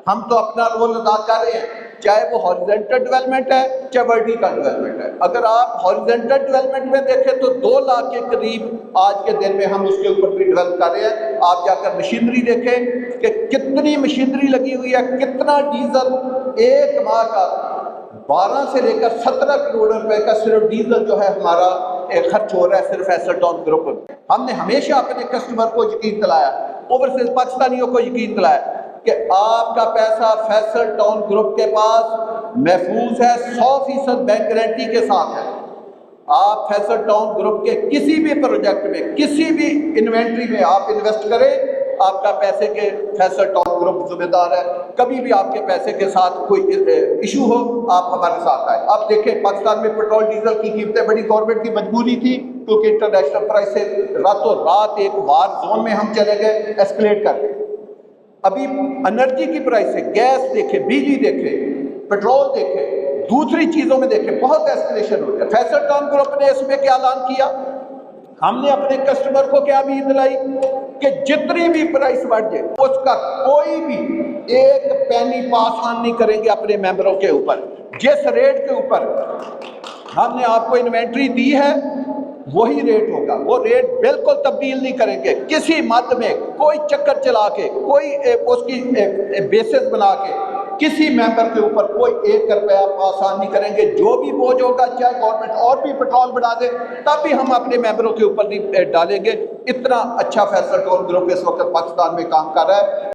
ہم تو اپنا رول ادا کر رہے ہیں، چاہے وہ ہاریزونٹل ڈیولپمنٹ ہے چاہے ورٹیکل ڈیولپمنٹ ہے۔ اگر آپ ہاریزونٹل ڈیولپمنٹ میں دیکھیں تو 2 لاکھ کے قریب آج کے دن میں ہم اس کے اوپر بھی ڈیولپ کر رہے ہیں۔ آپ جا کر مشینری دیکھیں کہ کتنی مشینری لگی ہوئی ہے، کتنا ڈیزل ایک ماہ کا 12 سے لے کر 17 کروڑ روپے کا صرف ڈیزل جو ہے ہمارا خرچ ہو رہا ہے صرف ایسر ٹاؤن گروپ میں۔ ہم نے ہمیشہ اپنے کسٹمر کو یقین دلایا، اوورسیز پاکستانیوں کو یقین دلایا کہ آپ کا پیسہ فیصل ٹاؤن گروپ کے پاس محفوظ ہے، 100% بینک گارنٹی کے ساتھ ہے۔ آپ فیصل ٹاؤن گروپ کے کسی بھی پروجیکٹ میں، کسی بھی انوینٹری میں آپ انویسٹ کریں، آپ کا پیسے کے فیصل ٹاؤن گروپ ذمہ دار ہے۔ کبھی بھی آپ کے پیسے کے ساتھ کوئی ایشو ہو، آپ ہمارے ساتھ آئے۔ آپ دیکھیں پاکستان میں پیٹرول ڈیزل کی قیمتیں بڑی گورنمنٹ کی مجبوری تھی کیونکہ انٹرنیشنل پرائس سے راتوں رات ایک وار زون میں ہم چلے گئے ایسکلیٹ کر کے۔ ابھی انرجی کی پرائس ہے، گیس دیکھیں، بجلی دیکھیں، پیٹرول دیکھیں، دوسری چیزوں میں دیکھیں، بہت ایسکلیشن ہو گیا۔ فیصل ٹاؤن گروپ نے اس میں کیا اعلان کیا؟ ہم نے اپنے کسٹمر کو کیا امید دلائی کہ جتنی بھی پرائس بڑھ جائے اس کا کوئی بھی ایک پینی پاس آن نہیں کریں گے اپنے ممبروں کے اوپر۔ جس ریٹ کے اوپر ہم نے آپ کو انوینٹری دی ہے وہی ریٹ ہوگا، وہ ریٹ بالکل تبدیل نہیں کریں گے۔ کسی مد میں کوئی چکر چلا کے، کوئی اس کی بیسس بنا کے کسی ممبر کے اوپر کوئی 1 روپیہ پاس آن نہیں کریں گے۔ جو بھی بوجھ ہوگا، چاہے گورنمنٹ اور بھی پیٹرول بڑھا دے، تب بھی ہم اپنے ممبروں کے اوپر نہیں ڈالیں گے۔ اتنا اچھا فیصل ٹاؤن گروپ اس وقت پاکستان میں کام کر رہا ہے۔